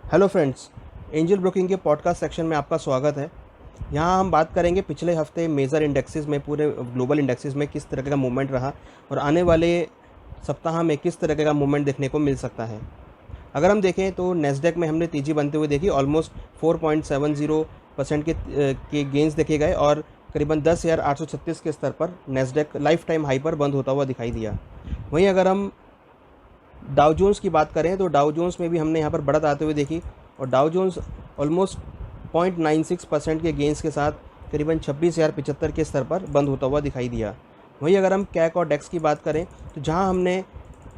Hello friends, angel broking के podcast section में आपका स्वागत है। यहाँ हम बात करेंगे पिछले हफ्ते मेजर इंडेक्सेस में, पूरे ग्लोबल इंडेक्सेस में किस तरह का मूवमेंट रहा और आने वाले सप्ताह में किस तरह का मूवमेंट देखने को मिल सकता है। अगर हम देखें तो नेस्डेक में हमने तेज़ी बनते हुए देखी। ऑलमोस्ट 4.70% के गेंस देखे गए और करीबन 10,836 के स्तर पर नेस्डेक लाइफ टाइम हाई पर बंद होता हुआ दिखाई दिया। वहीं अगर हम डाउ जोन्स की बात करें तो डाउ जोन्स में भी हमने यहाँ पर बढ़त आते हुए देखी और डाउ जोन्स ऑलमोस्ट 0.96% के गेंस के साथ करीबन 26,075 के स्तर पर बंद होता हुआ दिखाई दिया। वहीं अगर हम कैक और डेक्स की बात करें तो जहाँ हमने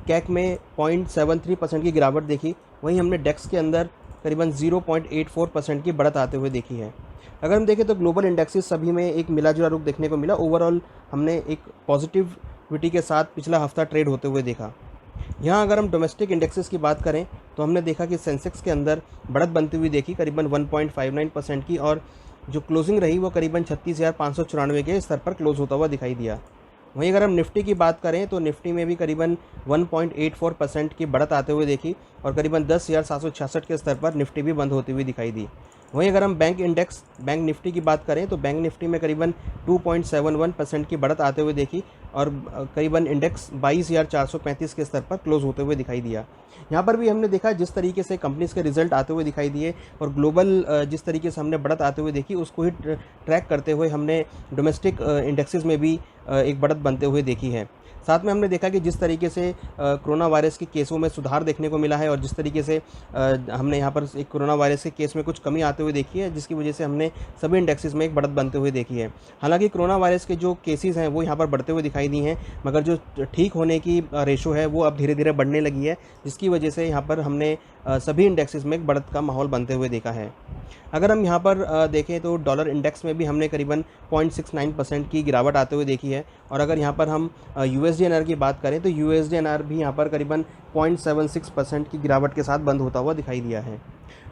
कैक में 0.73% की गिरावट देखी, वहीं हमने डेक्स के अंदर करीबन 0.84% की बढ़त आते हुए देखी है। अगर हम देखें तो ग्लोबल इंडेक्सेस सभी में एक मिला जुला रुख देखने को मिला। ओवरऑल हमने एक पॉजिटिविटी के साथ पिछला हफ्ता ट्रेड होते हुए देखा। यहाँ अगर हम डोमेस्टिक इंडेक्सेस की बात करें तो हमने देखा कि सेंसेक्स के अंदर बढ़त बनती हुई देखी करीबन 1.59% की, और जो क्लोजिंग रही वो करीबन 36,594 के स्तर पर क्लोज होता हुआ दिखाई दिया। वहीं अगर हम निफ्टी की बात करें तो निफ्टी में भी करीबन 1.84% की बढ़त आते हुए देखी और करीबन 10,766 के स्तर पर निफ्टी भी बंद होती हुई दिखाई दी। वहीं अगर हम बैंक निफ्टी की बात करें तो बैंक निफ्टी में करीबन 2.71% की बढ़त आते हुए देखी और करीबन इंडेक्स 22,435 के स्तर पर क्लोज होते हुए दिखाई दिया। यहाँ पर भी हमने देखा जिस तरीके से कंपनीज के रिजल्ट आते हुए दिखाई दिए और ग्लोबल जिस तरीके से हमने बढ़त आते हुए देखी, उसको ही ट्रैक करते हुए हमने डोमेस्टिक इंडेक्सेस में भी एक बढ़त बनते हुए देखी है। साथ में हमने देखा कि जिस तरीके से कोरोना वायरस के केसों में सुधार देखने को मिला है और जिस तरीके से हमने यहाँ पर एक कोरोना वायरस के केस में कुछ कमी आते हुए देखी है, जिसकी वजह से हमने सभी इंडेक्सेस में एक बढ़त बनते हुए देखी है। हालांकि कोरोना वायरस के जो केसेस हैं वो यहाँ पर बढ़ते हुए दिखाई दी हैं, मगर जो ठीक होने की रेशो है वो अब धीरे धीरे बढ़ने लगी है, जिसकी वजह से यहाँ पर हमने सभी इंडेक्सेस में एक बढ़त का माहौल बनते हुए देखा है। अगर हम यहाँ पर देखें तो डॉलर इंडेक्स में भी हमने करीबन 0.69% की गिरावट आते हुए देखी है और अगर यहाँ पर हम USD/NR की बात करें तो USD/NR भी यहाँ पर करीबन 0.76% की गिरावट के साथ बंद होता हुआ दिखाई दिया है।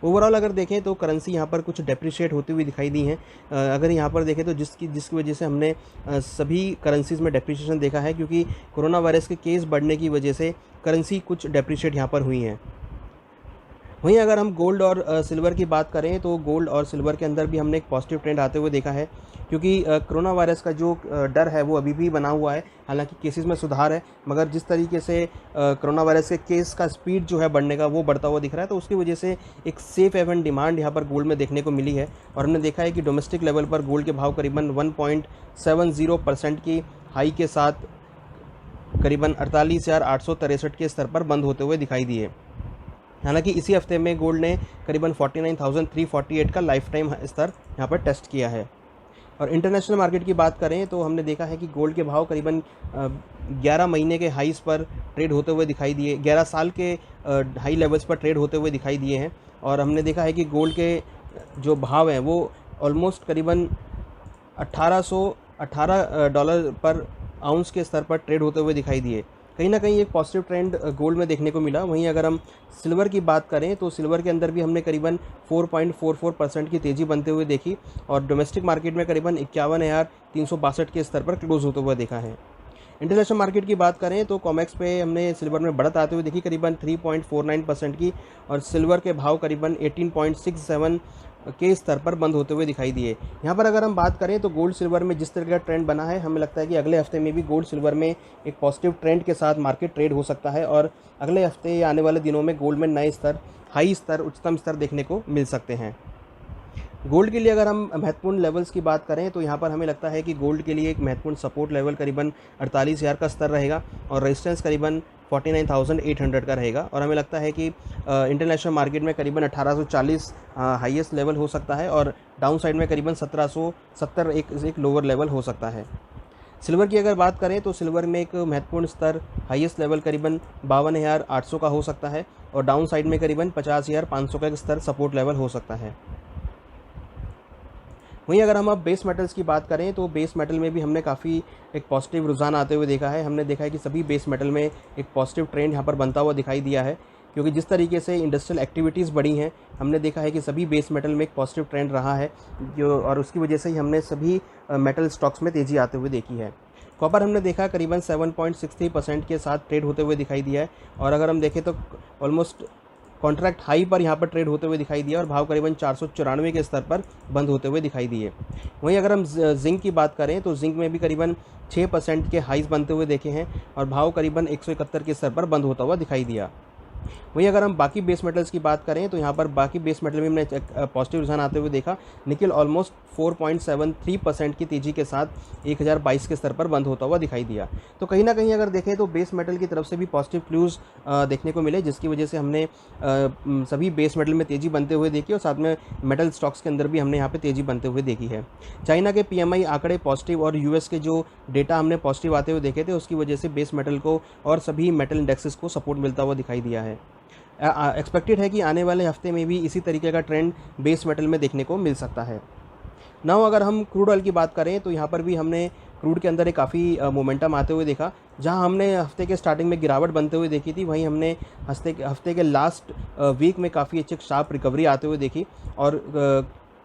ओवरऑल अगर देखें तो करेंसी यहाँ पर कुछ डेप्रिशिएट होती हुई दिखाई दी है। अगर यहाँ पर देखें तो जिसकी वजह से हमने सभी करेंसीज़ में डेप्रिशिएशन देखा है, क्योंकि कोरोना वायरस के केस बढ़ने की वजह से करेंसी कुछ डेप्रिशिएट यहाँ पर हुई हैं। वहीं अगर हम गोल्ड और सिल्वर की बात करें तो गोल्ड और सिल्वर के अंदर भी हमने एक पॉजिटिव ट्रेंड आते हुए देखा है, क्योंकि कोरोना वायरस का जो डर है वो अभी भी बना हुआ है। हालांकि केसेस में सुधार है, मगर जिस तरीके से कोरोना वायरस के केस का स्पीड जो है बढ़ने का वो बढ़ता हुआ दिख रहा है, तो उसकी वजह से एक सेफ हेवन डिमांड यहाँ पर गोल्ड में देखने को मिली है। और हमने देखा है कि डोमेस्टिक लेवल पर गोल्ड के भाव करीबन 1.70% की हाई के साथ करीबन 48,863 के स्तर पर बंद होते हुए दिखाई दिए। हालांकि इसी हफ्ते में गोल्ड ने करीबन 49,348 का लाइफ टाइम स्तर यहाँ पर टेस्ट किया है। और इंटरनेशनल मार्केट की बात करें तो हमने देखा है कि गोल्ड के भाव करीबन 11 महीने के हाईस पर ट्रेड होते हुए दिखाई दिए, 11 साल के हाई लेवल्स पर ट्रेड होते हुए दिखाई दिए हैं। और हमने देखा है कि गोल्ड के जो भाव हैं वो ऑलमोस्ट करीबन $1,818 पर आउंस के स्तर पर ट्रेड होते हुए दिखाई दिए। कहीं ना कहीं एक पॉजिटिव ट्रेंड गोल्ड में देखने को मिला। वहीं अगर हम सिल्वर की बात करें तो सिल्वर के अंदर भी हमने करीबन 4.44% की तेज़ी बनते हुए देखी और डोमेस्टिक मार्केट में करीबन 51,362 के स्तर पर क्लोज होते हुए देखा है। इंटरनेशनल मार्केट की बात करें तो कॉमेक्स पे हमने सिल्वर में बढ़त आते हुए देखी करीबन 3.49% की, और सिल्वर के भाव करीबन 18.67 के स्तर पर बंद होते हुए दिखाई दिए। यहाँ पर अगर हम बात करें तो गोल्ड सिल्वर में जिस तरह का ट्रेंड बना है, हमें लगता है कि अगले हफ्ते में भी गोल्ड सिल्वर में एक पॉजिटिव ट्रेंड के साथ मार्केट ट्रेड हो सकता है और अगले हफ्ते या आने वाले दिनों में गोल्ड में नए स्तर, हाई स्तर, उच्चतम स्तर देखने को मिल सकते हैं। गोल्ड के लिए अगर हम महत्वपूर्ण लेवल्स की बात करें तो यहाँ पर हमें लगता है कि गोल्ड के लिए एक महत्वपूर्ण सपोर्ट लेवल करीबन 48,000 का स्तर रहेगा और रेजिस्टेंस करीबन 49,800 का रहेगा। और हमें लगता है कि इंटरनेशनल मार्केट में करीबन 1840 हाईएस्ट लेवल हो सकता है और डाउन साइड में करीबन 1770 एक लोअर लेवल हो सकता है। सिल्वर की अगर बात करें तो सिल्वर में एक महत्वपूर्ण स्तर, हाईएस्ट लेवल करीबन 52,800 का हो सकता है और डाउन साइड में करीबन 50,500 का स्तर सपोर्ट लेवल हो सकता है। वहीं अगर हम अब बेस मेटल्स की बात करें तो बेस मेटल में भी हमने काफ़ी एक पॉजिटिव रुझान आते हुए देखा है। हमने देखा है कि सभी बेस मेटल में एक पॉजिटिव ट्रेंड यहाँ पर बनता हुआ दिखाई दिया है, क्योंकि जिस तरीके से इंडस्ट्रियल एक्टिविटीज़ बढ़ी हैं, हमने देखा है कि सभी बेस मेटल में एक पॉजिटिव ट्रेंड रहा है और उसकी वजह से ही हमने सभी मेटल स्टॉक्स में तेज़ी आते हुए देखी है। कॉपर हमने देखा करीबन 7.63% के साथ ट्रेड होते हुए दिखाई दिया है और अगर हम देखें तो ऑलमोस्ट कॉन्ट्रैक्ट हाई पर यहाँ पर ट्रेड होते हुए दिखाई दिया और भाव करीबन 494 के स्तर पर बंद होते हुए दिखाई दिए। वहीं अगर हम जिंक की बात करें तो जिंक में भी करीबन 6% के हाइज बनते हुए देखे हैं और भाव करीबन 171 के स्तर पर बंद होता हुआ दिखाई दिया। वहीं अगर हम बाकी बेस मेटल्स की बात करें तो यहाँ पर बाकी बेस मेटल में हमने पॉजिटिव रुझान आते हुए देखा। निकेल ऑलमोस्ट 4.73% की तेजी के साथ 1022 के स्तर पर बंद होता हुआ दिखाई दिया। तो कहीं ना कहीं अगर देखें तो बेस मेटल की तरफ से भी पॉजिटिव क्लूज देखने को मिले, जिसकी वजह से हमने सभी बेस मेटल में तेज़ी बनते हुए देखी और साथ में मेटल स्टॉक्स के अंदर भी हमने यहाँ पे तेज़ी बनते हुए देखी है। चाइना के PMI आंकड़े पॉजिटिव और US के जो डेटा हमने पॉजिटिव आते हुए देखे थे, उसकी वजह से बेस मेटल को और सभी मेटल इंडेक्सेस को सपोर्ट मिलता हुआ दिखाई दिया है। एक्सपेक्टेड है कि आने वाले हफ्ते में भी इसी तरीके का ट्रेंड बेस मेटल में देखने को मिल सकता है। नाउ अगर हम क्रूड ऑयल की बात करें तो यहाँ पर भी हमने क्रूड के अंदर एक काफ़ी मोमेंटम आते हुए देखा। जहाँ हमने हफ्ते के स्टार्टिंग में गिरावट बनते हुए देखी थी, वहीं हमने हफ्ते के लास्ट वीक में काफ़ी अच्छी शार्प रिकवरी आते हुए देखी और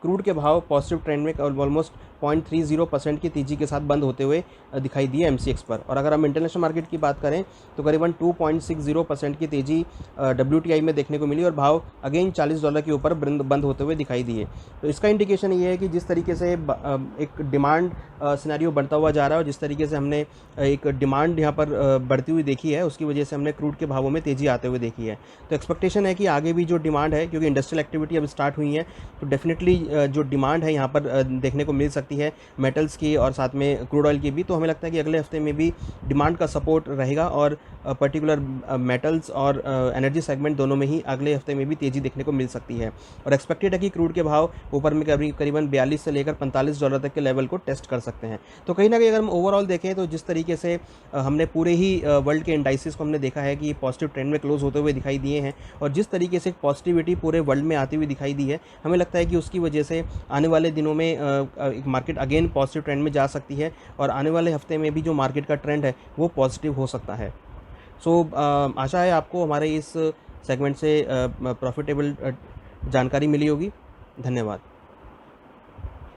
क्रूड के भाव पॉजिटिव ट्रेंड में ऑलमोस्ट 0.30% की तेजी के साथ बंद होते हुए दिखाई दिए MCX पर। और अगर हम इंटरनेशनल मार्केट की बात करें तो करीबन 2.60% की तेज़ी WTI में देखने को मिली और भाव अगेन $40 के ऊपर बंद होते हुए दिखाई दिए। तो इसका इंडिकेशन ये है कि जिस तरीके से एक डिमांड सिनेरियो बढ़ता हुआ जा रहा है और जिस तरीके से हमने एक डिमांड यहाँ पर बढ़ती हुई देखी है, उसकी वजह से हमने क्रूड के भावों में तेज़ी आते हुए देखी है। तो एक्सपेक्टेशन है कि आगे भी जो डिमांड है, क्योंकि इंडस्ट्रियल एक्टिविटी अब स्टार्ट हुई है, तो डेफिनेटली जो डिमांड है यहाँ पर देखने को मिल सकती है मेटल्स की और साथ में क्रूड ऑयल की भी। तो हमें लगता है कि अगले हफ्ते में भी डिमांड का सपोर्ट रहेगा और पर्टिकुलर मेटल्स और एनर्जी सेगमेंट दोनों में ही अगले हफ्ते में भी तेज़ी देखने को मिल सकती है। और एक्सपेक्टेड है कि क्रूड के भाव ऊपर में करीबन 42 से लेकर $45 तक के लेवल को टेस्ट कर सकते हैं। तो कहीं ना कहीं अगर हम ओवरऑल देखें तो जिस तरीके से हमने पूरे ही वर्ल्ड के इंडाइसिस को हमने देखा है कि पॉजिटिव ट्रेंड में क्लोज होते हुए दिखाई दिए हैं और जिस तरीके से पॉजिटिविटी पूरे वर्ल्ड में आती हुई दिखाई दी है, हमें लगता है कि उसकी वजह से आने वाले दिनों में एक मार्केट अगेन पॉजिटिव ट्रेंड में जा सकती है और आने वाले हफ्ते में भी जो मार्केट का ट्रेंड है वो पॉजिटिव हो सकता है। सो आशा है आपको हमारे इस सेगमेंट से प्रॉफिटेबल जानकारी मिली होगी। धन्यवाद।